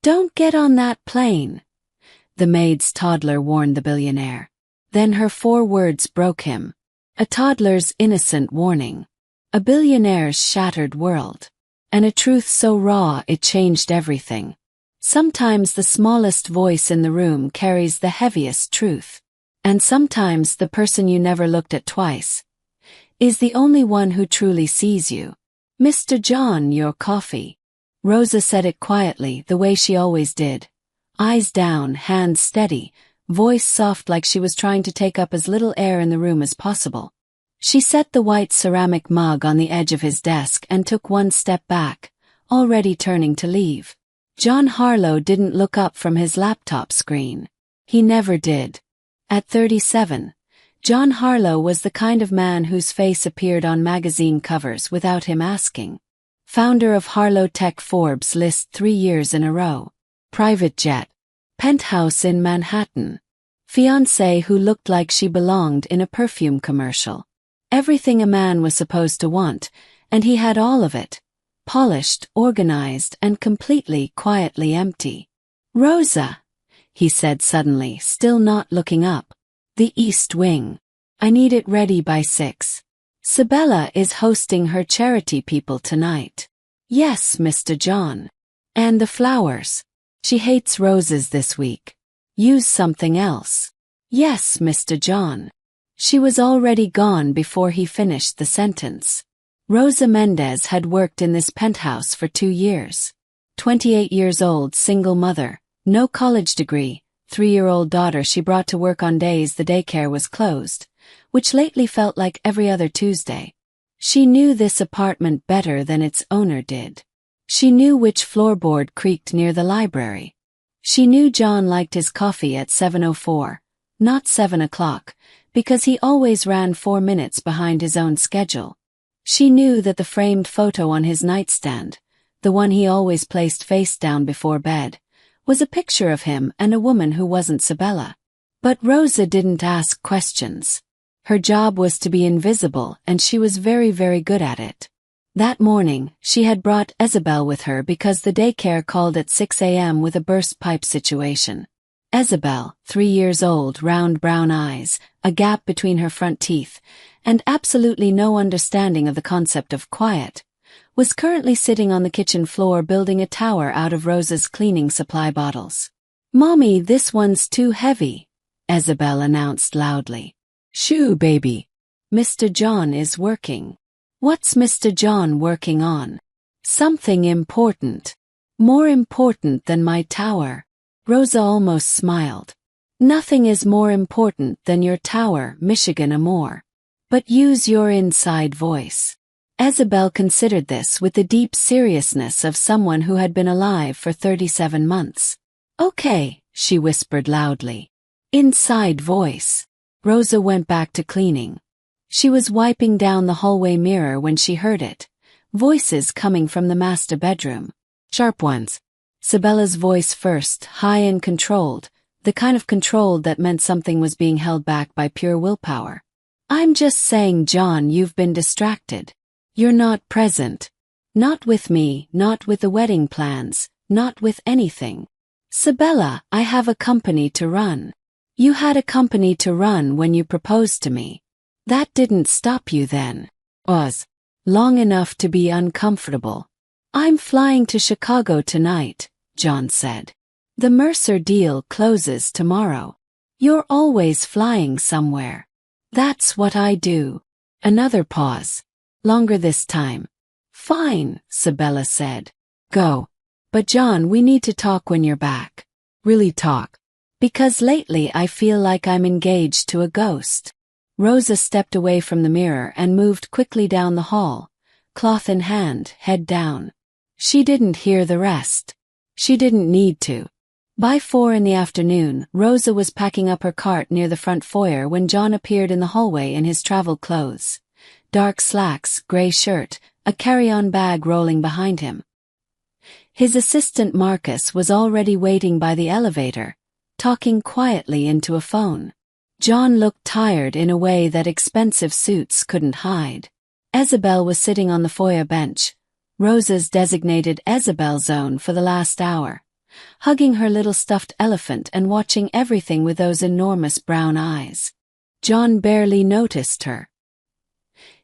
"Don't get on that plane," the maid's toddler warned the billionaire. Then her 4 words broke him. A toddler's innocent warning. A billionaire's shattered world. And a truth so raw it changed everything. Sometimes the smallest voice in the room carries the heaviest truth. And sometimes the person you never looked at twice is the only one who truly sees you. "Mr. John, your coffee." Rosa said it quietly, the way she always did. Eyes down, hands steady, voice soft like she was trying to take up as little air in the room as possible. She set the white ceramic mug on the edge of his desk and took 1 step back, already turning to leave. John Harlow didn't look up from his laptop screen. He never did. At 37, John Harlow was the kind of man whose face appeared on magazine covers without him asking. Founder of Harlow Tech, Forbes list 3 years in a row. Private jet. Penthouse in Manhattan. Fiancée who looked like she belonged in a perfume commercial. Everything a man was supposed to want, and he had all of it. Polished, organized, and completely, quietly empty. "Rosa," he said suddenly, still not looking up. "The East Wing. I need it ready by 6. Sabella is hosting her charity people tonight." "Yes, Mr. John. And the flowers. She hates roses this week. Use something else." "Yes, Mr. John." She was already gone before he finished the sentence. Rosa Mendez had worked in this penthouse for 2 years. 28 years old, single mother, no college degree, 3-year-old daughter she brought to work on days the daycare was closed, which lately felt like every other Tuesday. She knew this apartment better than its owner did. She knew which floorboard creaked near the library. She knew John liked his coffee at 7:04, not 7 o'clock, because he always ran 4 minutes behind his own schedule. She knew that the framed photo on his nightstand, the one he always placed face down before bed, was a picture of him and a woman who wasn't Sabella. But Rosa didn't ask questions. Her job was to be invisible, and she was very, very good at it. That morning, she had brought Isabel with her because the daycare called at 6 a.m. with a burst pipe situation. Isabel, 3 years old, round brown eyes, a gap between her front teeth, and absolutely no understanding of the concept of quiet, was currently sitting on the kitchen floor building a tower out of Rosa's cleaning supply bottles. "Mommy, this one's too heavy," Isabel announced loudly. "Shoo, baby. Mr. John is working." "What's Mr. John working on?" "Something important. More important than my tower." Rosa almost smiled. "Nothing is more important than your tower, Michigan Amore. But use your inside voice." Isabel considered this with the deep seriousness of someone who had been alive for 37 months. "Okay," she whispered loudly. "Inside voice." Rosa went back to cleaning. She was wiping down the hallway mirror when she heard it. Voices coming from the master bedroom. Sharp ones. Sabella's voice first, high and controlled, the kind of controlled that meant something was being held back by pure willpower. "I'm just saying, John, you've been distracted. You're not present. Not with me, not with the wedding plans, not with anything. Sabella, I have a company to run. You had a company to run when you proposed to me. That didn't stop you then. Was. Long enough to be uncomfortable." "I'm flying to Chicago tonight," John said. "The Mercer deal closes tomorrow." "You're always flying somewhere." "That's what I do." Another pause. Longer this time. "Fine," Sabella said. "Go. But John, we need to talk when you're back." "Really talk?" "Because lately I feel like I'm engaged to a ghost." Rosa stepped away from the mirror and moved quickly down the hall, cloth in hand, head down. She didn't hear the rest. She didn't need to. By 4 in the afternoon, Rosa was packing up her cart near the front foyer when John appeared in the hallway in his travel clothes. Dark slacks, gray shirt, a carry-on bag rolling behind him. His assistant Marcus was already waiting by the elevator, talking quietly into a phone. John looked tired in a way that expensive suits couldn't hide. Isabel was sitting on the foyer bench, Rosa's designated Isabel zone for the last hour, hugging her little stuffed elephant and watching everything with those enormous brown eyes. John barely noticed her.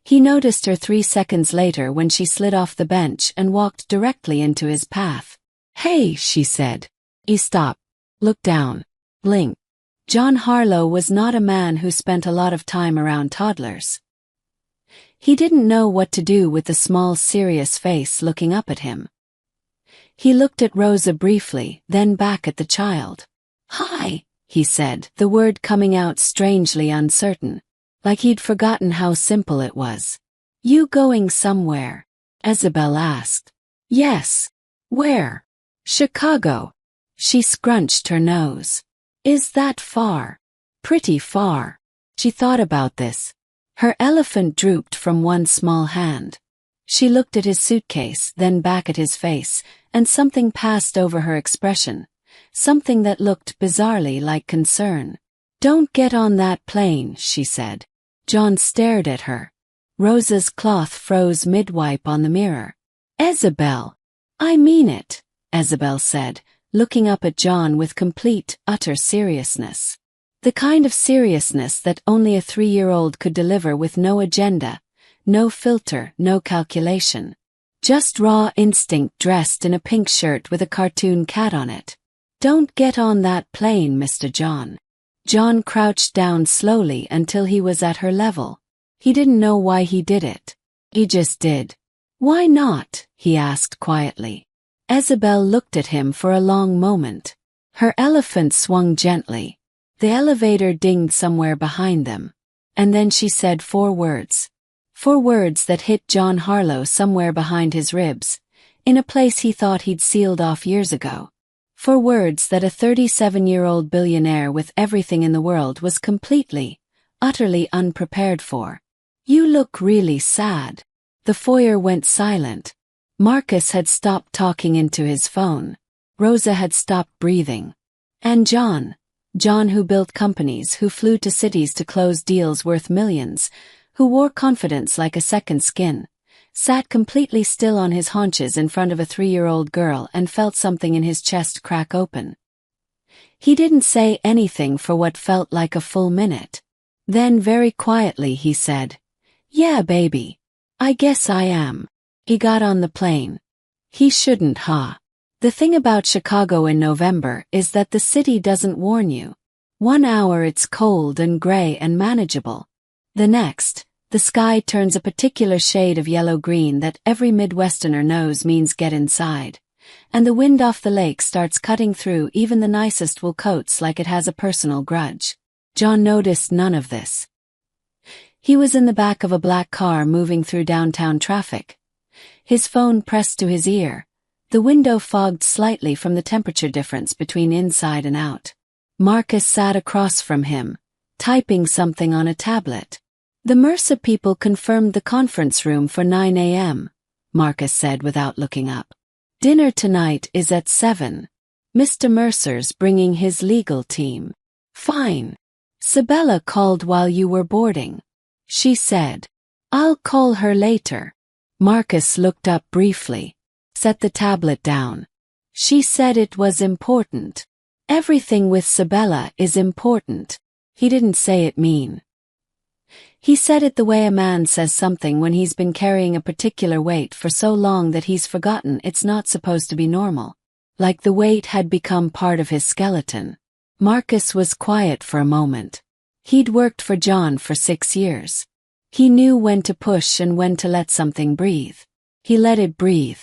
He noticed her 3 seconds later when she slid off the bench and walked directly into his path. "Hey," she said. He stopped, looked down, blinked. John Harlow was not a man who spent a lot of time around toddlers. He didn't know what to do with the small, serious face looking up at him. He looked at Rosa briefly, then back at the child. "Hi," he said, the word coming out strangely uncertain, like he'd forgotten how simple it was. "You going somewhere?" Isabel asked. "Yes." "Where?" "Chicago." She scrunched her nose. "Is that far?" "Pretty far." She thought about this. Her elephant drooped from one small hand. She looked at his suitcase, then back at his face, and something passed over her expression, something that looked bizarrely like concern. "Don't get on that plane," she said. John stared at her. Rosa's cloth froze mid-wipe on the mirror. "Isabel." "I mean it," Isabel said, looking up at John with complete, utter seriousness. The kind of seriousness that only a 3-year-old could deliver with no agenda, no filter, no calculation. Just raw instinct dressed in a pink shirt with a cartoon cat on it. "Don't get on that plane, Mr. John." John crouched down slowly until he was at her level. He didn't know why he did it. He just did. "Why not?" he asked quietly. Isabel looked at him for a long moment. Her elephant swung gently. The elevator dinged somewhere behind them. And then she said 4 words. 4 words that hit John Harlow somewhere behind his ribs, in a place he thought he'd sealed off years ago. 4 words that a 37-year-old billionaire with everything in the world was completely, utterly unprepared for. "You look really sad." The foyer went silent. Marcus had stopped talking into his phone. Rosa had stopped breathing. And John who built companies, who flew to cities to close deals worth millions, who wore confidence like a second skin, sat completely still on his haunches in front of a 3-year-old girl and felt something in his chest crack open. He didn't say anything for what felt like a full minute. Then very quietly he said, "Yeah, baby. I guess I am." He got on the plane. He shouldn't, huh? The thing about Chicago in November is that the city doesn't warn you. 1 hour it's cold and gray and manageable. The next, the sky turns a particular shade of yellow-green that every Midwesterner knows means get inside. And the wind off the lake starts cutting through even the nicest wool coats like it has a personal grudge. John noticed none of this. He was in the back of a black car moving through downtown traffic. His phone pressed to his ear. The window fogged slightly from the temperature difference between inside and out. Marcus sat across from him, typing something on a tablet. "The Mercer people confirmed the conference room for 9 a.m., Marcus said without looking up. "Dinner tonight is at 7. Mr. Mercer's bringing his legal team." "Fine. Sabella called while you were boarding," she said. "I'll call her later." Marcus looked up briefly, set the tablet down. "She said it was important. Everything with Sabella is important." He didn't say it mean. He said it the way a man says something when he's been carrying a particular weight for so long that he's forgotten it's not supposed to be normal. Like the weight had become part of his skeleton. Marcus was quiet for a moment. He'd worked for John for 6 years. He knew when to push and when to let something breathe. He let it breathe.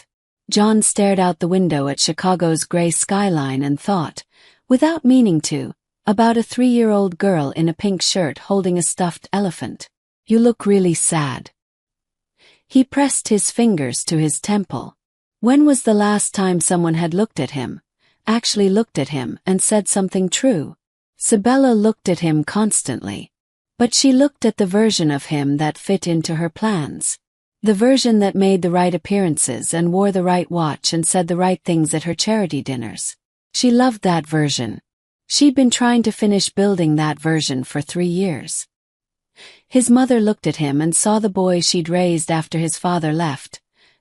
John stared out the window at Chicago's gray skyline and thought, without meaning to, about a 3-year-old girl in a pink shirt holding a stuffed elephant. "You look really sad." He pressed his fingers to his temple. When was the last time someone had looked at him, actually looked at him and said something true? Sabella looked at him constantly. But she looked at the version of him that fit into her plans. The version that made the right appearances and wore the right watch and said the right things at her charity dinners. She loved that version. She'd been trying to finish building that version for 3 years. His mother looked at him and saw the boy she'd raised after his father left.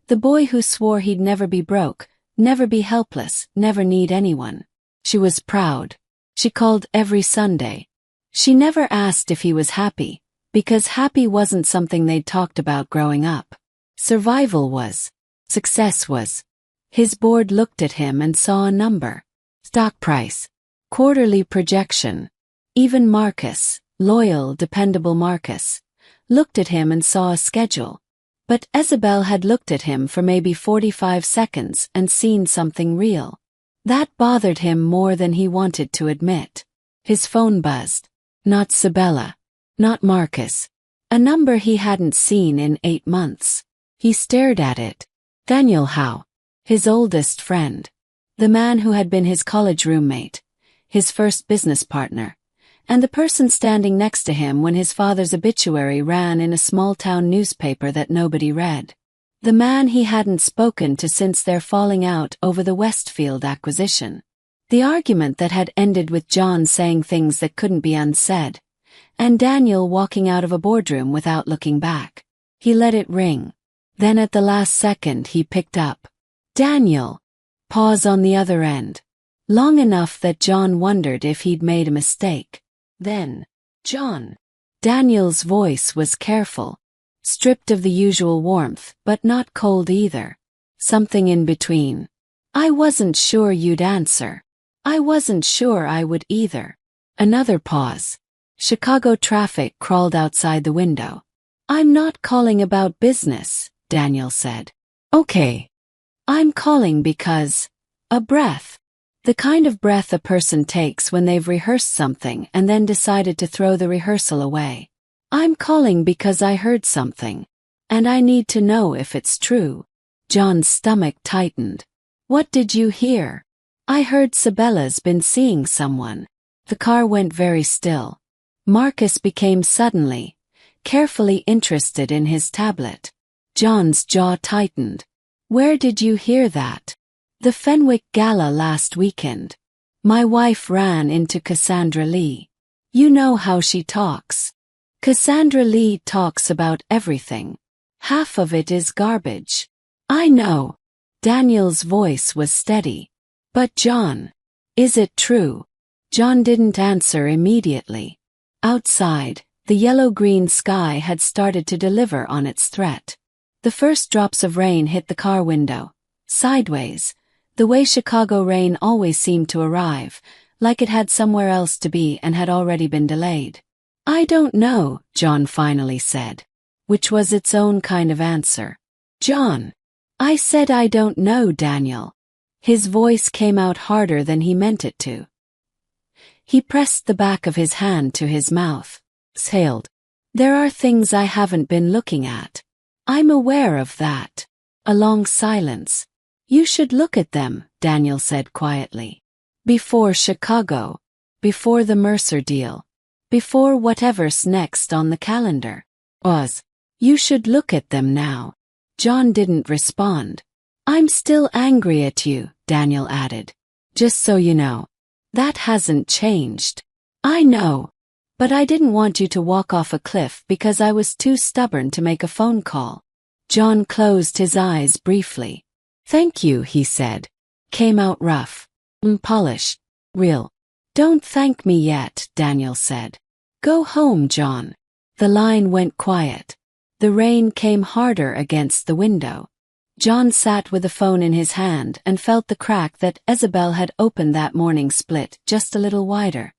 The boy who swore he'd never be broke, never be helpless, never need anyone. She was proud. She called every Sunday. She never asked if he was happy, because happy wasn't something they'd talked about growing up. Survival was. Success was. His board looked at him and saw a number. Stock price. Quarterly projection. Even Marcus, loyal, dependable Marcus, looked at him and saw a schedule. But Isabel had looked at him for maybe 45 seconds and seen something real. That bothered him more than he wanted to admit. His phone buzzed. Not Sabella. Not Marcus. A number he hadn't seen in 8 months. He stared at it. Daniel Howe. His oldest friend. The man who had been his college roommate. His first business partner. And the person standing next to him when his father's obituary ran in a small-town newspaper that nobody read. The man he hadn't spoken to since their falling out over the Westfield acquisition. The argument that had ended with John saying things that couldn't be unsaid, and Daniel walking out of a boardroom without looking back. He let it ring. Then at the last second he picked up. Daniel. Pause on the other end. Long enough that John wondered if he'd made a mistake. Then, John. Daniel's voice was careful. Stripped of the usual warmth, but not cold either. Something in between. I wasn't sure you'd answer. I wasn't sure I would either. Another pause. Chicago traffic crawled outside the window. I'm not calling about business, Daniel said. Okay. I'm calling because. A breath. The kind of breath a person takes when they've rehearsed something and then decided to throw the rehearsal away. I'm calling because I heard something. And I need to know if it's true. John's stomach tightened. What did you hear? I heard Sabella's been seeing someone. The car went very still. Marcus became suddenly, carefully interested in his tablet. John's jaw tightened. Where did you hear that? The Fenwick Gala last weekend. My wife ran into Cassandra Lee. You know how she talks. Cassandra Lee talks about everything. Half of it is garbage. I know. Daniel's voice was steady. But John. Is it true? John didn't answer immediately. Outside, the yellow-green sky had started to deliver on its threat. The first drops of rain hit the car window, sideways, the way Chicago rain always seemed to arrive, like it had somewhere else to be and had already been delayed. I don't know, John finally said, which was its own kind of answer. John. I said I don't know, Daniel. His voice came out harder than he meant it to. He pressed the back of his hand to his mouth. Exhaled. There are things I haven't been looking at. I'm aware of that. A long silence. You should look at them, Daniel said quietly. Before Chicago. Before the Mercer deal. Before whatever's next on the calendar. Oz. You should look at them now. John didn't respond. I'm still angry at you, Daniel added. Just so you know. That hasn't changed. I know. But I didn't want you to walk off a cliff because I was too stubborn to make a phone call. John closed his eyes briefly. Thank you, he said. Came out rough. Polished. Real. Don't thank me yet, Daniel said. Go home, John. The line went quiet. The rain came harder against the window. John sat with the phone in his hand and felt the crack that Isabel had opened that morning split just a little wider.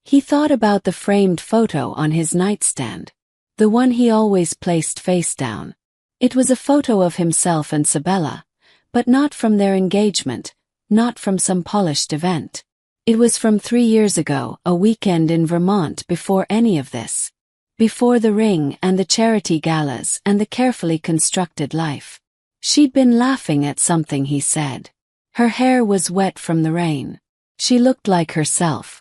He thought about the framed photo on his nightstand. The one he always placed face down. It was a photo of himself and Sabella, but not from their engagement, not from some polished event. It was from 3 years ago, a weekend in Vermont before any of this. Before the ring and the charity galas and the carefully constructed life. She'd been laughing at something he said. Her hair was wet from the rain. She looked like herself.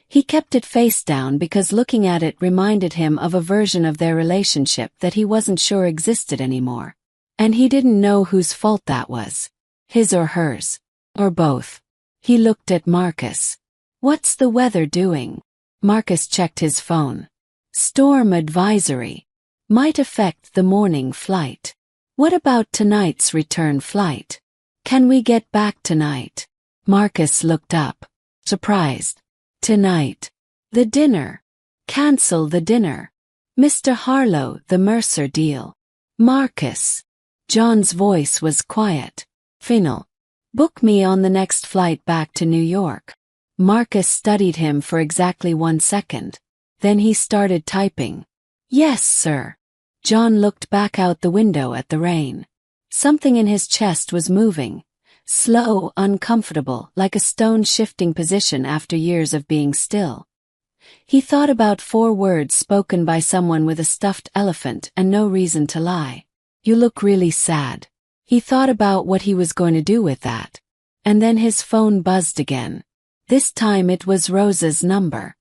He kept it face down because looking at it reminded him of a version of their relationship that he wasn't sure existed anymore. And he didn't know whose fault that was. His or hers. Or both. He looked at Marcus. What's the weather doing? Marcus checked his phone. Storm advisory. Might affect the morning flight. What about tonight's return flight? Can we get back tonight? Marcus looked up, surprised. Tonight. The dinner. Cancel the dinner. Mr. Harlow, the Mercer deal. Marcus. John's voice was quiet. Final. Book me on the next flight back to New York. Marcus studied him for exactly 1 second. Then he started typing. Yes, sir. John looked back out the window at the rain. Something in his chest was moving. Slow, uncomfortable, like a stone shifting position after years of being still. He thought about 4 words spoken by someone with a stuffed elephant and no reason to lie. You look really sad. He thought about what he was going to do with that. And then his phone buzzed again. This time it was Rosa's number.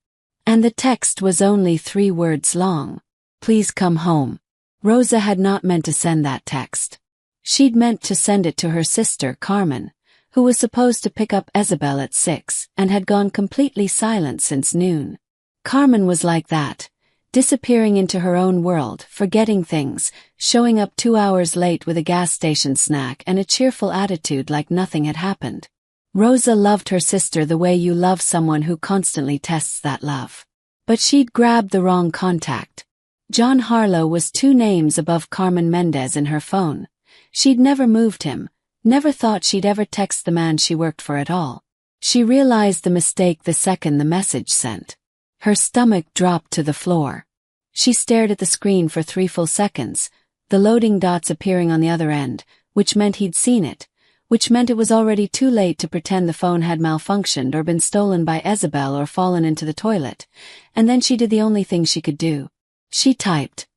And the text was only 3 words long. Please come home. Rosa had not meant to send that text. She'd meant to send it to her sister Carmen, who was supposed to pick up Isabel at 6 and had gone completely silent since noon. Carmen was like that, disappearing into her own world, forgetting things, showing up 2 hours late with a gas station snack and a cheerful attitude like nothing had happened. Rosa loved her sister the way you love someone who constantly tests that love. But she'd grabbed the wrong contact. John Harlow was 2 names above Carmen Mendez in her phone. She'd never moved him, never thought she'd ever text the man she worked for at all. She realized the mistake the second the message sent. Her stomach dropped to the floor. She stared at the screen for 3 full seconds, the loading dots appearing on the other end, which meant he'd seen it, which meant it was already too late to pretend the phone had malfunctioned or been stolen by Isabel or fallen into the toilet, and then she did the only thing she could do. She typed,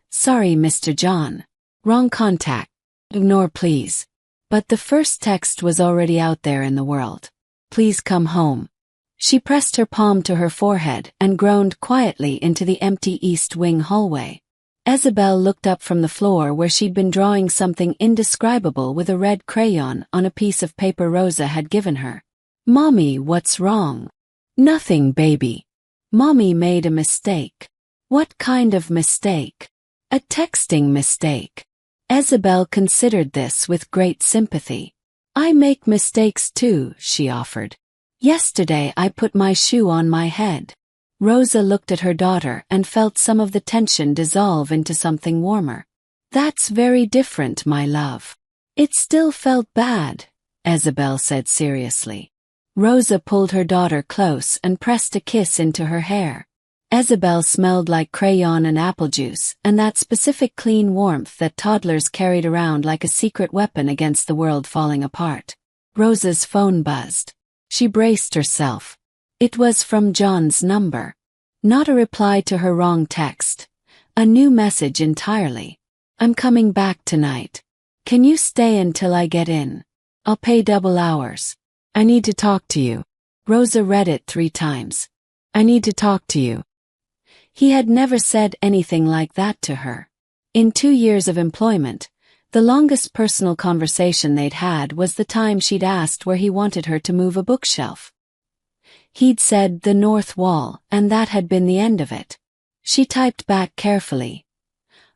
"Sorry, Mr. John. Wrong contact. Ignore please." But the first text was already out there in the world. Please come home. She pressed her palm to her forehead and groaned quietly into the empty East Wing hallway. Isabel looked up from the floor where she'd been drawing something indescribable with a red crayon on a piece of paper Rosa had given her. "Mommy, what's wrong?" "Nothing, baby. Mommy made a mistake." "What kind of mistake?" "A texting mistake." Isabel considered this with great sympathy. "I make mistakes too," she offered. "Yesterday I put my shoe on my head." Rosa looked at her daughter and felt some of the tension dissolve into something warmer. "That's very different, my love." "It still felt bad," Isabel said seriously. Rosa pulled her daughter close and pressed a kiss into her hair. Isabel smelled like crayon and apple juice and that specific clean warmth that toddlers carried around like a secret weapon against the world falling apart. Rosa's phone buzzed. She braced herself. It was from John's number. Not a reply to her wrong text. A new message entirely. "I'm coming back tonight. Can you stay until I get in? I'll pay double hours. I need to talk to you." Rosa read it 3 times. "I need to talk to you." He had never said anything like that to her. In 2 years of employment, the longest personal conversation they'd had was the time she'd asked where he wanted her to move a bookshelf. He'd said the north wall, and that had been the end of it. She typed back carefully.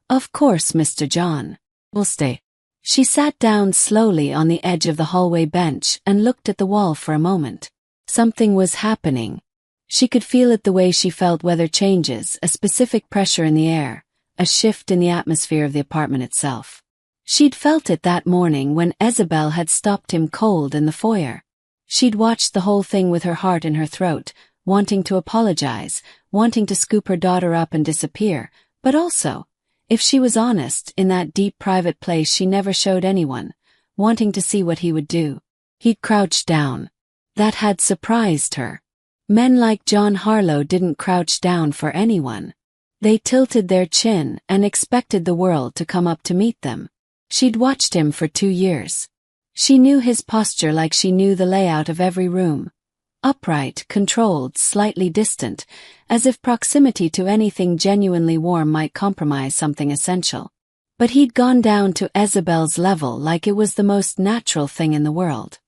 "Of course, Mr. John. We'll stay." She sat down slowly on the edge of the hallway bench and looked at the wall for a moment. Something was happening. She could feel it the way she felt weather changes, a specific pressure in the air, a shift in the atmosphere of the apartment itself. She'd felt it that morning when Isabel had stopped him cold in the foyer. She'd watched the whole thing with her heart in her throat, wanting to apologize, wanting to scoop her daughter up and disappear, but also, if she was honest, in that deep private place she never showed anyone, wanting to see what he would do. He'd crouched down. That had surprised her. Men like John Harlow didn't crouch down for anyone. They tilted their chin and expected the world to come up to meet them. She'd watched him for 2 years. She knew his posture like she knew the layout of every room. Upright, controlled, slightly distant, as if proximity to anything genuinely warm might compromise something essential. But he'd gone down to Isabel's level like it was the most natural thing in the world.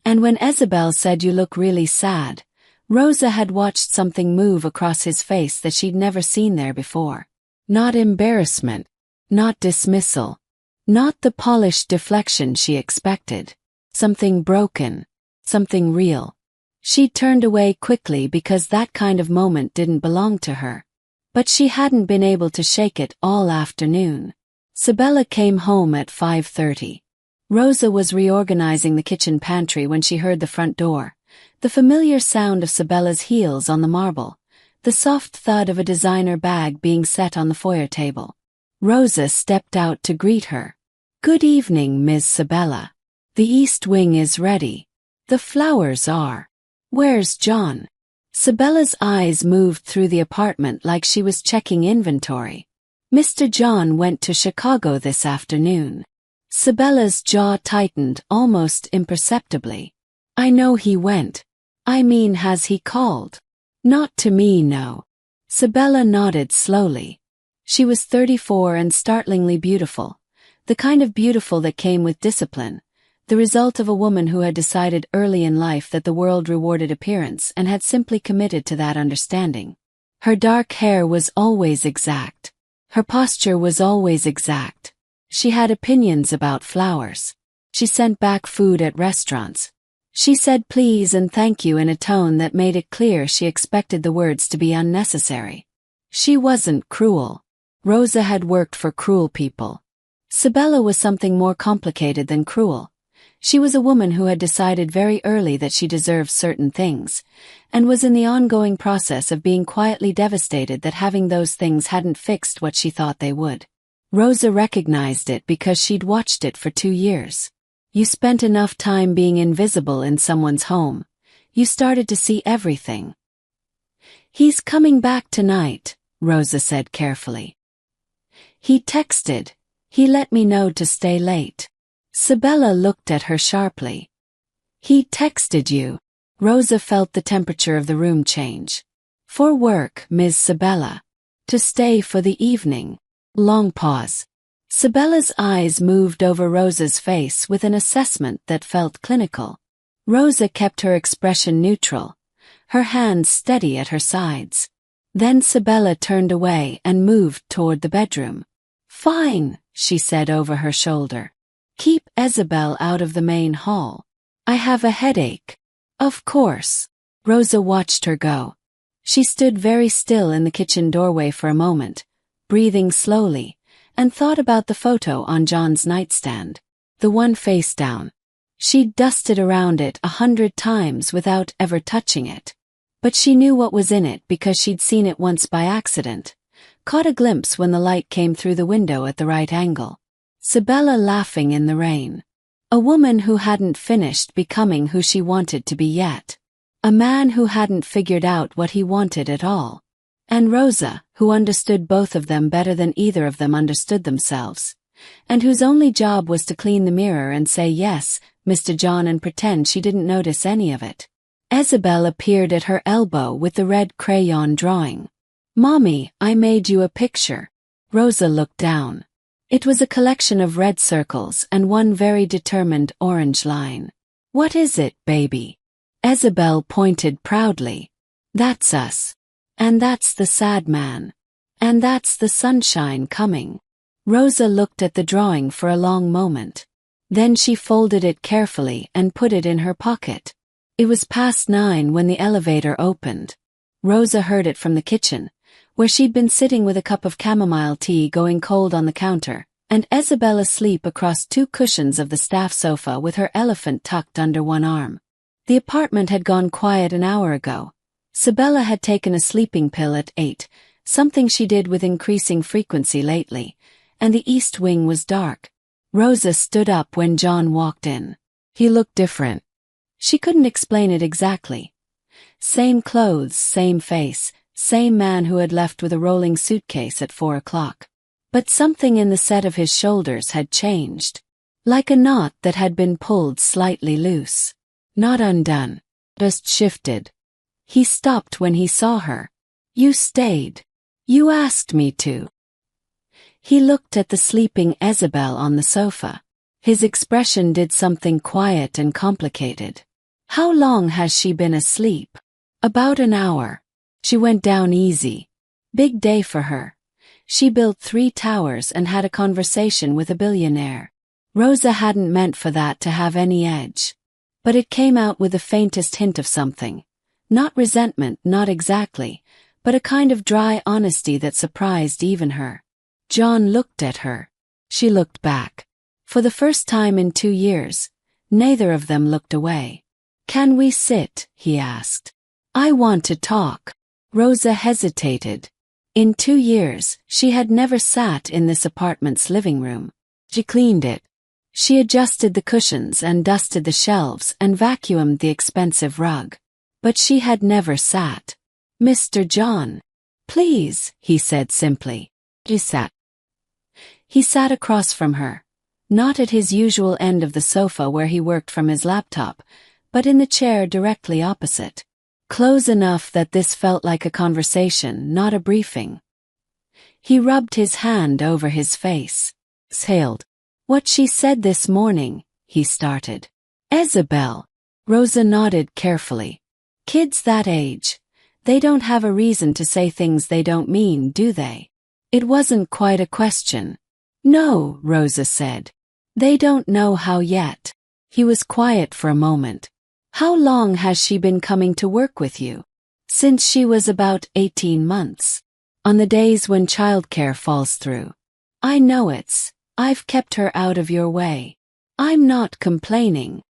And when Isabel said, "You look really sad," Rosa had watched something move across his face that she'd never seen there before. Not embarrassment. Not dismissal. Not the polished deflection she expected. Something broken. Something real. She turned away quickly because that kind of moment didn't belong to her. But she hadn't been able to shake it all afternoon. Sabella came home at 5:30. Rosa was reorganizing the kitchen pantry when she heard the front door, the familiar sound of Sabella's heels on the marble, the soft thud of a designer bag being set on the foyer table. Rosa stepped out to greet her. "Good evening, Miss Sabella. The East Wing is ready. The flowers are. Where's John?" Sabella's eyes moved through the apartment like she was checking inventory. "Mr. John went to Chicago this afternoon." Sabella's jaw tightened almost imperceptibly. "I know he went. I mean, has he called?" "Not to me, no." Sabella nodded slowly. She was 34 and startlingly beautiful, the kind of beautiful that came with discipline, the result of a woman who had decided early in life that the world rewarded appearance and had simply committed to that understanding. Her dark hair was always exact. Her posture was always exact. She had opinions about flowers. She sent back food at restaurants. She said please and thank you in a tone that made it clear she expected the words to be unnecessary. She wasn't cruel. Rosa had worked for cruel people. Sabella was something more complicated than cruel. She was a woman who had decided very early that she deserved certain things, and was in the ongoing process of being quietly devastated that having those things hadn't fixed what she thought they would. Rosa recognized it because she'd watched it for 2 years. You spent enough time being invisible in someone's home. You started to see everything. "He's coming back tonight," Rosa said carefully. "He texted. He let me know to stay late." Sabella looked at her sharply. "He texted you?" Rosa felt the temperature of the room change. "For work, Ms. Sabella. To stay for the evening." Long pause. Sabella's eyes moved over Rosa's face with an assessment that felt clinical. Rosa kept her expression neutral, her hands steady at her sides. Then Sabella turned away and moved toward the bedroom. "Fine," she said over her shoulder. "Keep Isabel out of the main hall. I have a headache." "Of course." Rosa watched her go. She stood very still in the kitchen doorway for a moment, breathing slowly, and thought about the photo on John's nightstand, the one face down. She'd dusted around it 100 times without ever touching it. But she knew what was in it because she'd seen it once by accident, caught a glimpse when the light came through the window at the right angle. Sabella laughing in the rain. A woman who hadn't finished becoming who she wanted to be yet. A man who hadn't figured out what he wanted at all. And Rosa, who understood both of them better than either of them understood themselves. And whose only job was to clean the mirror and say yes, Mr. John, and pretend she didn't notice any of it. Isabel appeared at her elbow with the red crayon drawing. "Mommy, I made you a picture." Rosa looked down. It was a collection of red circles and one very determined orange line. "What is it, baby?" Isabel pointed proudly. "That's us. And that's the sad man. And that's the sunshine coming." Rosa looked at the drawing for a long moment. Then she folded it carefully and put it in her pocket. It was past 9 when the elevator opened. Rosa heard it from the kitchen, where she'd been sitting with a cup of chamomile tea going cold on the counter, and Isabel asleep across 2 cushions of the staff sofa with her elephant tucked under one arm. The apartment had gone quiet an hour ago. Sabella had taken a sleeping pill at 8, something she did with increasing frequency lately, and the east wing was dark. Rosa stood up when John walked in. He looked different. She couldn't explain it exactly. Same clothes, same face, same man who had left with a rolling suitcase at 4 o'clock. But something in the set of his shoulders had changed. Like a knot that had been pulled slightly loose. Not undone. Just shifted. He stopped when he saw her. "You stayed. You asked me to." He looked at the sleeping Isabel on the sofa. His expression did something quiet and complicated. "How long has she been asleep?" "About an hour. She went down easy. Big day for her. She built 3 towers and had a conversation with a billionaire." Rosa hadn't meant for that to have any edge. But it came out with the faintest hint of something. Not resentment, not exactly, but a kind of dry honesty that surprised even her. John looked at her. She looked back. For the first time in 2 years, neither of them looked away. "Can we sit?" he asked. "I want to talk." Rosa hesitated. In 2 years, she had never sat in this apartment's living room. She cleaned it. She adjusted the cushions and dusted the shelves and vacuumed the expensive rug. But she had never sat. "Mr. John, please," he said simply. She sat. He sat across from her, not at his usual end of the sofa where he worked from his laptop, but in the chair directly opposite. Close enough that this felt like a conversation, not a briefing. He rubbed his hand over his face. Exhaled. "What she said this morning," he started. "Isabel." Rosa nodded carefully. "Kids that age, they don't have a reason to say things they don't mean, do they?" It wasn't quite a question. "No," Rosa said. "They don't know how yet." He was quiet for a moment. "How long has she been coming to work with you?" "Since she was about 18 months. On the days when childcare falls through." "I know I've kept her out of your way." "I'm not complaining."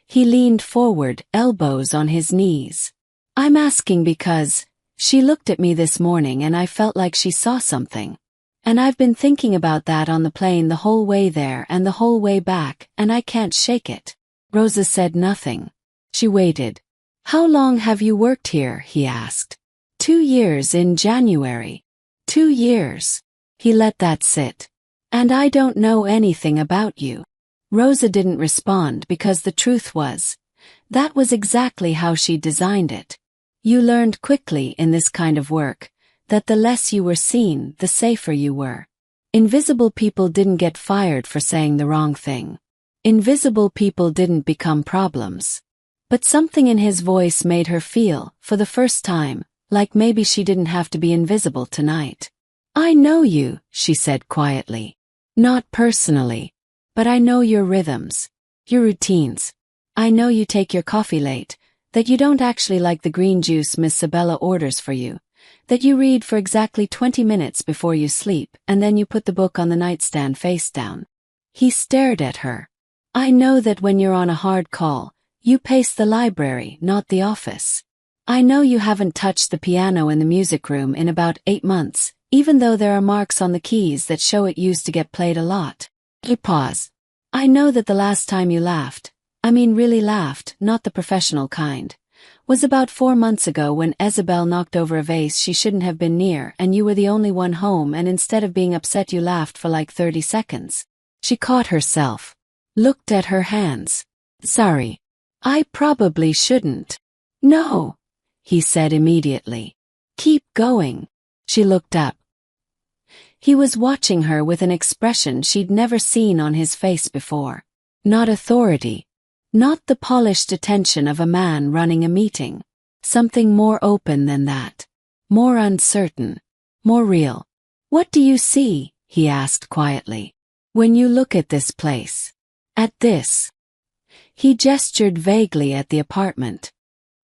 He leaned forward, elbows on his knees. "I'm asking because she looked at me this morning and I felt like she saw something. And I've been thinking about that on the plane the whole way there and the whole way back, and I can't shake it." Rosa said nothing. She waited. "How long have you worked here?" he asked. 2 years in January." 2 years. He let that sit. "And I don't know anything about you." Rosa didn't respond because the truth was, that was exactly how she designed it. You learned quickly in this kind of work that the less you were seen, the safer you were. Invisible people didn't get fired for saying the wrong thing. Invisible people didn't become problems. But something in his voice made her feel, for the first time, like maybe she didn't have to be invisible tonight. "I know you," she said quietly. "Not personally. But I know your rhythms, your routines. I know you take your coffee late, that you don't actually like the green juice Miss Sabella orders for you, that you read for exactly 20 minutes before you sleep and then you put the book on the nightstand face down." He stared at her. "I know that when you're on a hard call, you pace the library, not the office. I know you haven't touched the piano in the music room in about 8 months, even though there are marks on the keys that show it used to get played a lot." He paused. "I know that the last time you laughed, I mean really laughed, not the professional kind, was about 4 months ago when Isabel knocked over a vase she shouldn't have been near and you were the only one home and instead of being upset you laughed for like 30 seconds. She caught herself. Looked at her hands. "Sorry. I probably shouldn't." "No," he said immediately. "Keep going." She looked up. He was watching her with an expression she'd never seen on his face before. Not authority. Not the polished attention of a man running a meeting. Something more open than that. More uncertain. More real. "What do you see?" he asked quietly. "When you look at this place. At this." He gestured vaguely at the apartment.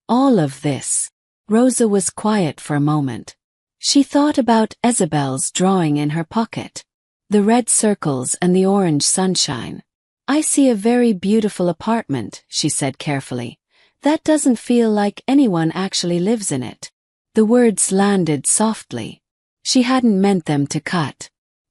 "All of this." Rosa was quiet for a moment. She thought about Isabel's drawing in her pocket. The red circles and the orange sunshine. "I see a very beautiful apartment," she said carefully. "That doesn't feel like anyone actually lives in it." The words landed softly. She hadn't meant them to cut.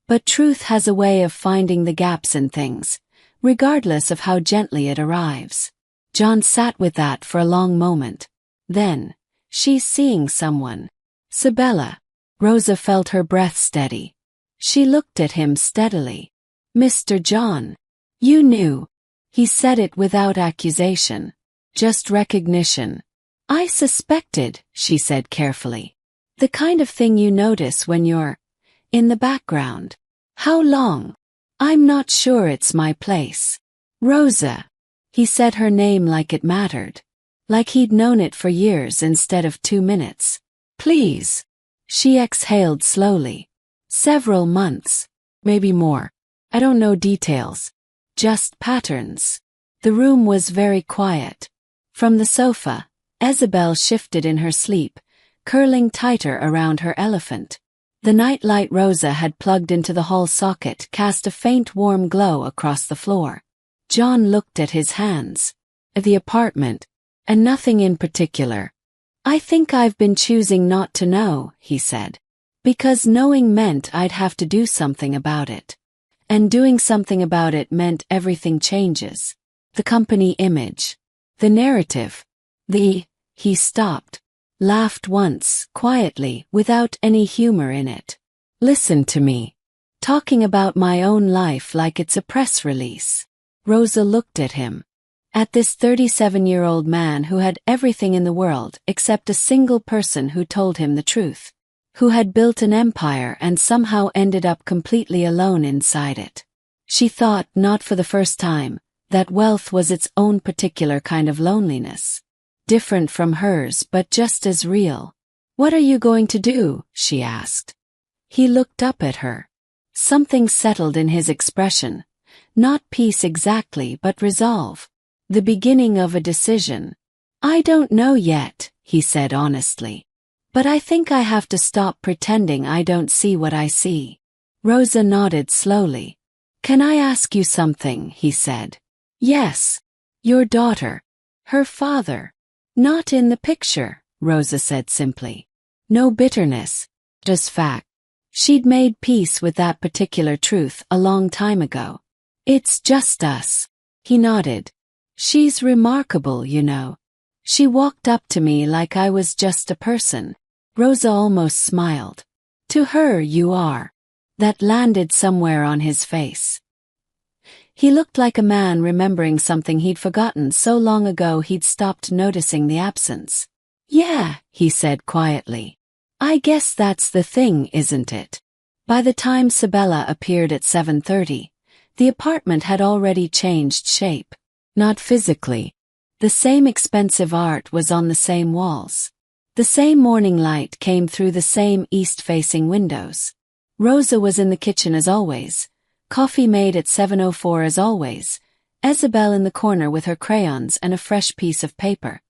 But truth has a way of finding the gaps in things, regardless of how gently it arrives. John sat with that for a long moment. Then, "She's seeing someone." "Sabella." Rosa felt her breath steady. She looked at him steadily. "Mr. John. You knew." He said it without accusation. Just recognition. "I suspected," she said carefully. "The kind of thing you notice when you're in the background." "How long?" "I'm not sure it's my place." "Rosa." He said her name like it mattered. Like he'd known it for years instead of 2 minutes. "Please." She exhaled slowly. "Several months. Maybe more. I don't know details." just patterns. The room was very quiet. From the sofa, Isabel shifted in her sleep, curling tighter around her elephant. The nightlight Rosa had plugged into the hall socket cast a faint warm glow across the floor. John looked at his hands. At the apartment. And nothing in particular. I think I've been choosing not to know, he said. Because knowing meant I'd have to do something about it. And doing something about it meant everything changes. The company image. The narrative. He stopped. Laughed once, quietly, without any humor in it. Listen to me. Talking about my own life like it's a press release. Rosa looked at him. At this 37-year-old man who had everything in the world except a single person who told him the truth. Who had built an empire and somehow ended up completely alone inside it. She thought, not for the first time, that wealth was its own particular kind of loneliness. Different from hers but just as real. What are you going to do? She asked. He looked up at her. Something settled in his expression. Not peace exactly but resolve. The beginning of a decision. I don't know yet, he said honestly. But I think I have to stop pretending I don't see what I see. Rosa nodded slowly. Can I ask you something? He said. Yes. Your daughter. Her father. Not in the picture, Rosa said simply. No bitterness. Just fact. She'd made peace with that particular truth a long time ago. It's just us. He nodded. She's remarkable, you know. She walked up to me like I was just a person. Rosa almost smiled. To her you are. That landed somewhere on his face. He looked like a man remembering something he'd forgotten so long ago he'd stopped noticing the absence. Yeah, he said quietly. I guess that's the thing, isn't it? By the time Sabella appeared at 7:30, the apartment had already changed shape. Not physically. The same expensive art was on the same walls. The same morning light came through the same east-facing windows. Rosa was in the kitchen as always. Coffee made at 7:04 as always. Isabel in the corner with her crayons and a fresh piece of paper.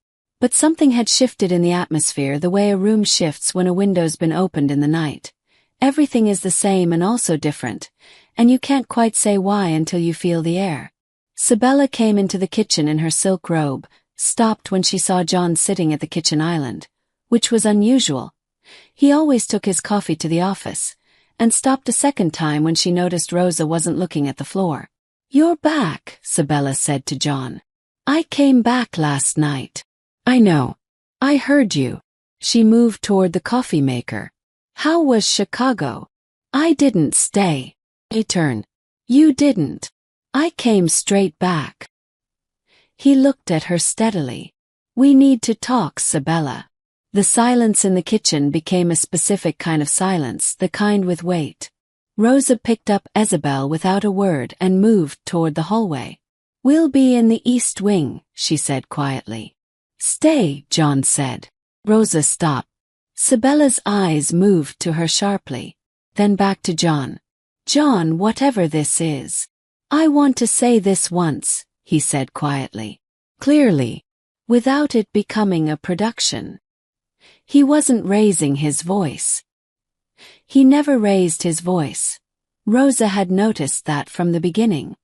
But something had shifted in the atmosphere the way a room shifts when a window's been opened in the night. Everything is the same and also different, and you can't quite say why until you feel the air. Sabella came into the kitchen in her silk robe, stopped when she saw John sitting at the kitchen island, which was unusual. He always took his coffee to the office, and stopped a second time when she noticed Rosa wasn't looking at the floor. You're back, Sabella said to John. I came back last night. I know. I heard you. She moved toward the coffee maker. How was Chicago? I didn't stay. He turned. You didn't. I came straight back. He looked at her steadily. We need to talk, Sabella. The silence in the kitchen became a specific kind of silence, the kind with weight. Rosa picked up Isabel without a word and moved toward the hallway. We'll be in the east wing, she said quietly. Stay, John said. Rosa stopped. Sabella's eyes moved to her sharply. Then back to John. John, whatever this is. I want to say this once, he said quietly. Clearly. Without it becoming a production. He wasn't raising his voice. He never raised his voice. Rosa had noticed that from the beginning.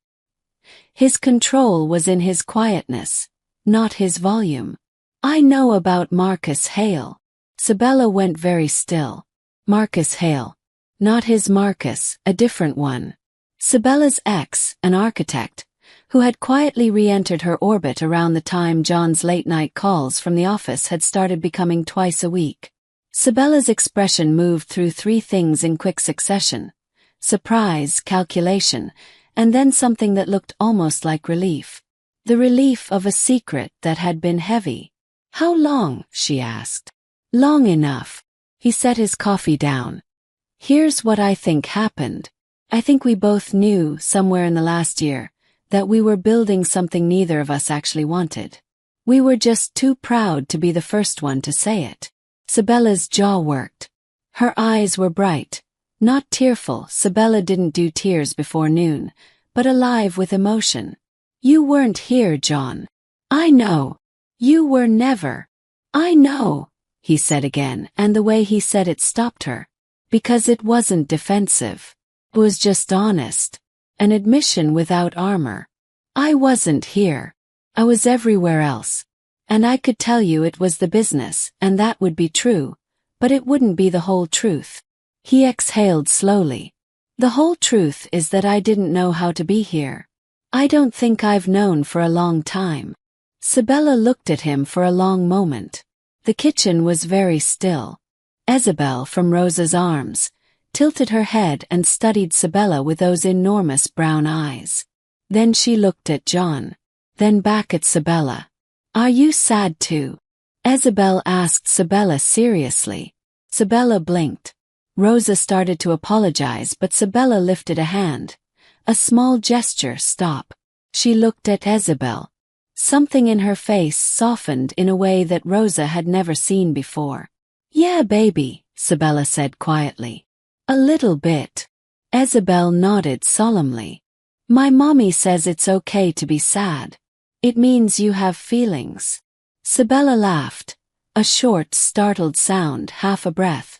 His control was in his quietness, not his volume. I know about Marcus Hale. Sabella went very still. Marcus Hale. Not his Marcus, a different one. Sabella's ex, an architect, who had quietly re-entered her orbit around the time John's late-night calls from the office had started becoming twice a week. Sabella's expression moved through three things in quick succession: surprise, calculation, and then something that looked almost like relief. The relief of a secret that had been heavy. How long? She asked. Long enough. He set his coffee down. Here's what I think happened. I think we both knew, somewhere in the last year, that we were building something neither of us actually wanted. We were just too proud to be the first one to say it. Sabella's jaw worked. Her eyes were bright. Not tearful. Sabella didn't do tears before noon, but alive with emotion. "You weren't here, John." "I know. You were never." "I know," he said again, and the way he said it stopped her. Because it wasn't defensive. It was just honest. An admission without armor. "I wasn't here. I was everywhere else. And I could tell you it was the business, and that would be true, but it wouldn't be the whole truth." He exhaled slowly. "The whole truth is that I didn't know how to be here. I don't think I've known for a long time." Sabella looked at him for a long moment. The kitchen was very still. Isabel, from Rosa's arms, tilted her head and studied Sabella with those enormous brown eyes. Then she looked at John. Then back at Sabella. "Are you sad too?" Isabel asked Sabella seriously. Sabella blinked. Rosa started to apologize, but Sabella lifted a hand. A small gesture. "Stop." She looked at Isabel. Something in her face softened in a way that Rosa had never seen before. "Yeah, baby," Sabella said quietly. "A little bit." Isabel nodded solemnly. "My mommy says it's okay to be sad. It means you have feelings." Sabella laughed. A short, startled sound, half a breath.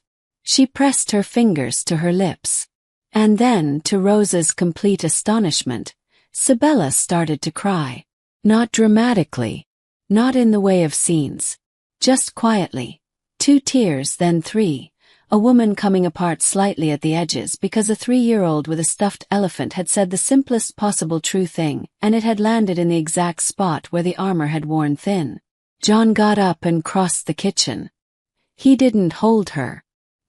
She pressed her fingers to her lips. And then, to Rosa's complete astonishment, Sabella started to cry. Not dramatically. Not in the way of scenes. Just quietly. 2 tears, then 3. A woman coming apart slightly at the edges because a 3-year-old with a stuffed elephant had said the simplest possible true thing, and it had landed in the exact spot where the armor had worn thin. John got up and crossed the kitchen. He didn't hold her.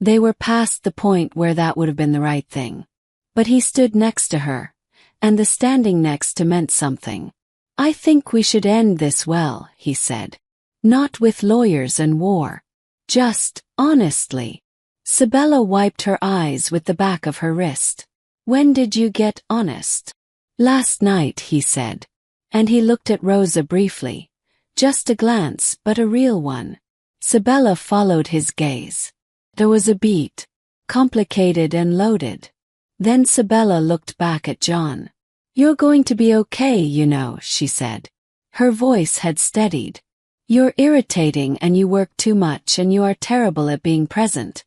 They were past the point where that would have been the right thing. But he stood next to her, and the standing next to meant something. "I think we should end this well," he said. "Not with lawyers and war. Just, honestly." Sabella wiped her eyes with the back of her wrist. "When did you get honest?" "Last night," he said. And he looked at Rosa briefly. Just a glance, but a real one. Sabella followed his gaze. There was a beat. Complicated and loaded. Then Sabella looked back at John. "You're going to be okay, you know," she said. Her voice had steadied. "You're irritating and you work too much and you are terrible at being present.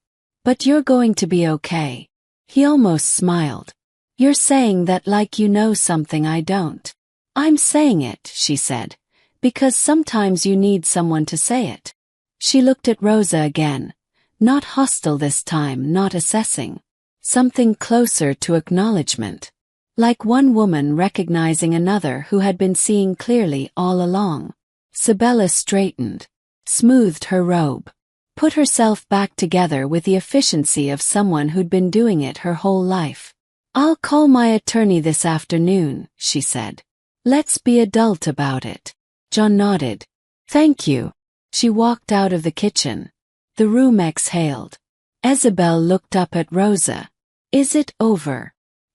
But you're going to be okay." He almost smiled. "You're saying that like you know something I don't." "I'm saying it," she said, "because sometimes you need someone to say it." She looked at Rosa again. Not hostile this time, not assessing. Something closer to acknowledgement. Like one woman recognizing another who had been seeing clearly all along. Sabella straightened. Smoothed her robe. Put herself back together with the efficiency of someone who'd been doing it her whole life. "I'll call my attorney this afternoon," she said. "Let's be adult about it." John nodded. "Thank you." She walked out of the kitchen. The room exhaled. Isabel looked up at Rosa. "Is it over?"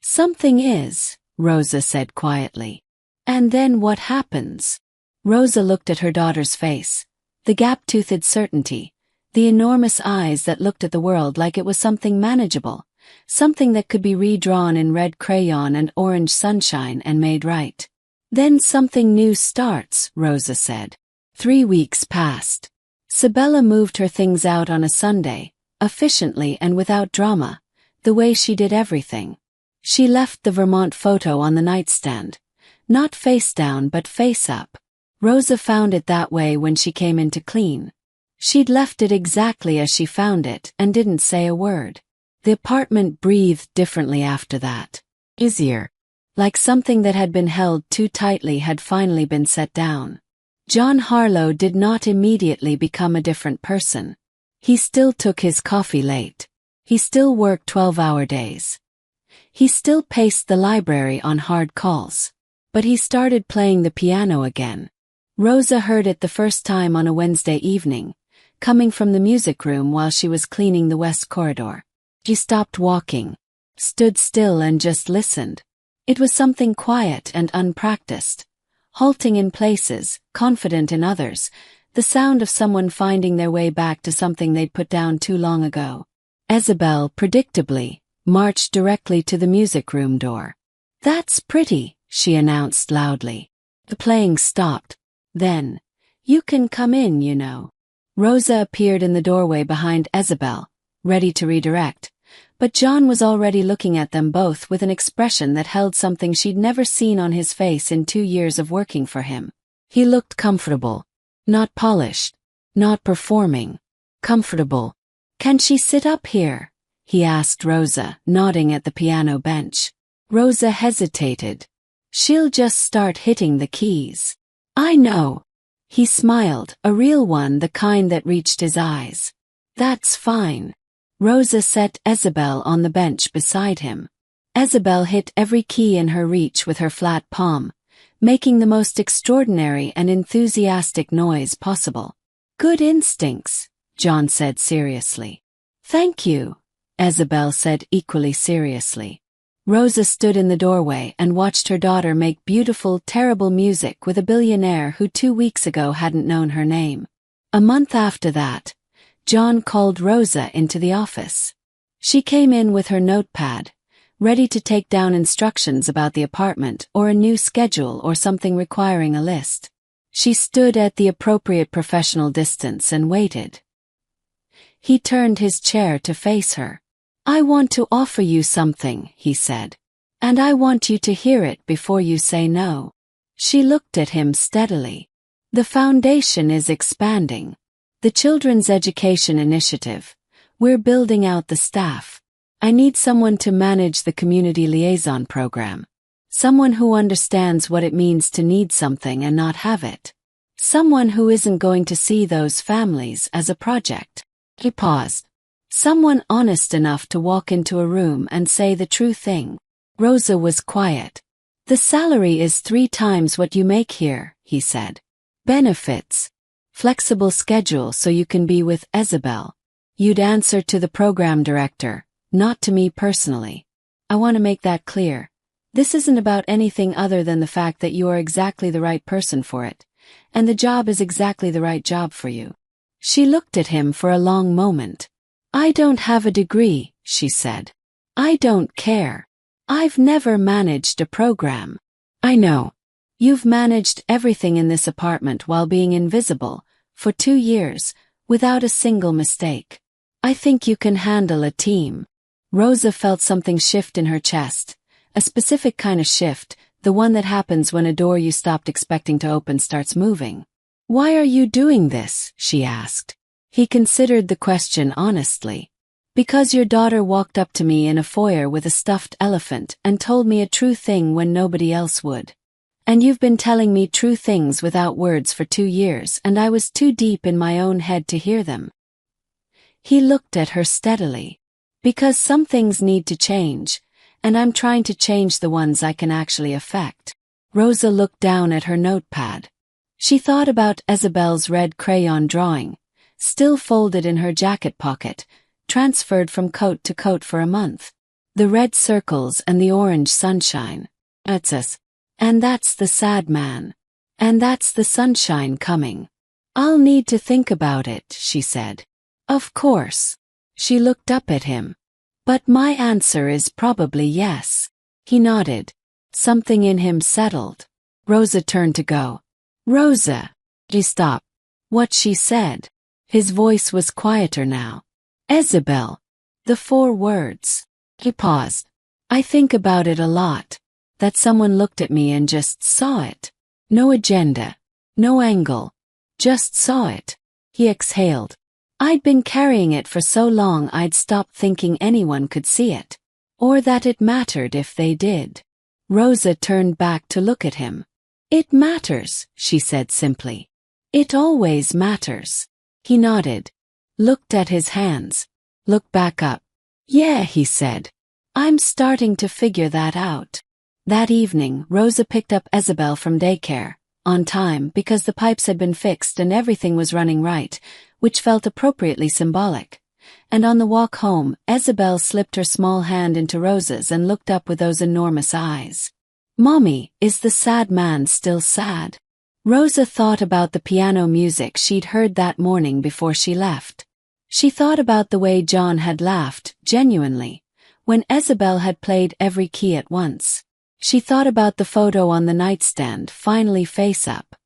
"Something is," Rosa said quietly. "And then what happens?" Rosa looked at her daughter's face. The gap-toothed certainty. The enormous eyes that looked at the world like it was something manageable, something that could be redrawn in red crayon and orange sunshine and made right. "Then something new starts," Rosa said. 3 weeks passed. Sabella moved her things out on a Sunday, efficiently and without drama, the way she did everything. She left the Vermont photo on the nightstand. Not face down but face up. Rosa found it that way when she came in to clean. She'd left it exactly as she found it and didn't say a word. The apartment breathed differently after that. Easier. Like something that had been held too tightly had finally been set down. John Harlow did not immediately become a different person. He still took his coffee late. He still worked 12-hour days. He still paced the library on hard calls. But he started playing the piano again. Rosa heard it the first time on a Wednesday evening, coming from the music room while she was cleaning the west corridor. She stopped walking, stood still and just listened. It was something quiet and unpracticed. Halting in places, confident in others, the sound of someone finding their way back to something they'd put down too long ago. Isabel, predictably, marched directly to the music room door. "That's pretty," she announced loudly. The playing stopped. Then, "You can come in, you know." Rosa appeared in the doorway behind Isabel, ready to redirect, but John was already looking at them both with an expression that held something she'd never seen on his face in 2 years of working for him. He looked comfortable. Not polished. Not performing. Comfortable. "Can she sit up here?" he asked Rosa, nodding at the piano bench. Rosa hesitated. "She'll just start hitting the keys." "I know." He smiled, a real one, the kind that reached his eyes. "That's fine." Rosa set Isabel on the bench beside him. Isabel hit every key in her reach with her flat palm, making the most extraordinary and enthusiastic noise possible. "Good instincts," John said seriously. "Thank you," Isabel said equally seriously. Rosa stood in the doorway and watched her daughter make beautiful, terrible music with a billionaire who 2 weeks ago hadn't known her name. A month after that, John called Rosa into the office. She came in with her notepad, ready to take down instructions about the apartment or a new schedule or something requiring a list. She stood at the appropriate professional distance and waited. He turned his chair to face her. "I want to offer you something," he said. "And I want you to hear it before you say no." She looked at him steadily. "The foundation is expanding. The Children's Education Initiative. We're building out the staff. I need someone to manage the community liaison program. Someone who understands what it means to need something and not have it. Someone who isn't going to see those families as a project." He paused. "Someone honest enough to walk into a room and say the true thing." Rosa was quiet. "The salary is 3 times what you make here," he said. "Benefits. Flexible schedule so you can be with Isabel. You'd answer to the program director, not to me personally. I want to make that clear. This isn't about anything other than the fact that you are exactly the right person for it, and the job is exactly the right job for you." She looked at him for a long moment. "I don't have a degree," she said. "I don't care. I've never managed a program." "I know. You've managed everything in this apartment while being invisible, for 2 years, without a single mistake. I think you can handle a team." Rosa felt something shift in her chest, a specific kind of shift, the one that happens when a door you stopped expecting to open starts moving. "Why are you doing this?" she asked. He considered the question honestly. "Because your daughter walked up to me in a foyer with a stuffed elephant and told me a true thing when nobody else would. And you've been telling me true things without words for 2 years, and I was too deep in my own head to hear them." He looked at her steadily. "Because some things need to change, and I'm trying to change the ones I can actually affect." Rosa looked down at her notepad. She thought about Isabel's red crayon drawing, still folded in her jacket pocket, transferred from coat to coat for a month. The red circles and the orange sunshine. It's us. And that's the sad man. And that's the sunshine coming. "I'll need to think about it," she said. "Of course." She looked up at him. "But my answer is probably yes." He nodded. Something in him settled. Rosa turned to go. "Rosa." He stopped. What she said. His voice was quieter now. "Isabel." The 4 words. He paused. "I think about it a lot. That someone looked at me and just saw it. No agenda. No angle. Just saw it." He exhaled. "I'd been carrying it for so long I'd stopped thinking anyone could see it. Or that it mattered if they did." Rosa turned back to look at him. "It matters," she said simply. "It always matters." He nodded. Looked at his hands. Looked back up. "Yeah," he said. "I'm starting to figure that out." That evening, Rosa picked up Isabel from daycare, on time because the pipes had been fixed and everything was running right, which felt appropriately symbolic. And on the walk home, Isabel slipped her small hand into Rosa's and looked up with those enormous eyes. "Mommy, is the sad man still sad?" Rosa thought about the piano music she'd heard that morning before she left. She thought about the way John had laughed, genuinely, when Isabel had played every key at once. She thought about the photo on the nightstand, finally face up.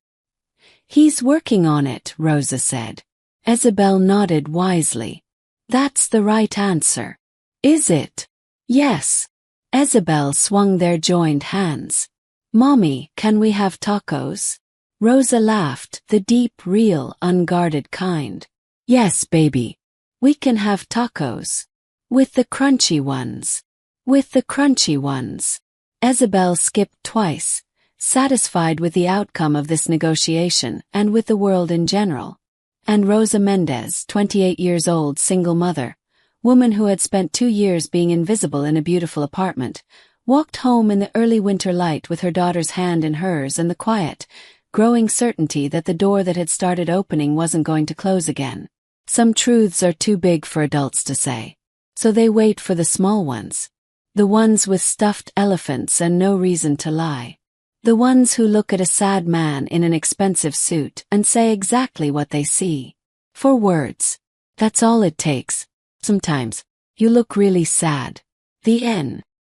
He's working on it, Rosa said. Isabel nodded wisely. That's the right answer. Is it? Yes. Isabel swung their joined hands. Mommy, can we have tacos? Rosa laughed, the deep, real, unguarded kind. Yes, baby. We can have tacos. With the crunchy ones. With the crunchy ones. Isabel skipped twice, satisfied with the outcome of this negotiation and with the world in general. And Rosa Mendez, 28 years old, single mother, woman who had spent 2 years being invisible in a beautiful apartment, walked home in the early winter light with her daughter's hand in hers and the quiet, growing certainty that the door that had started opening wasn't going to close again. Some truths are too big for adults to say. So they wait for the small ones. The ones with stuffed elephants and no reason to lie. The ones who look at a sad man in an expensive suit and say exactly what they see. 4 words. That's all it takes. Sometimes, you look really sad. The end.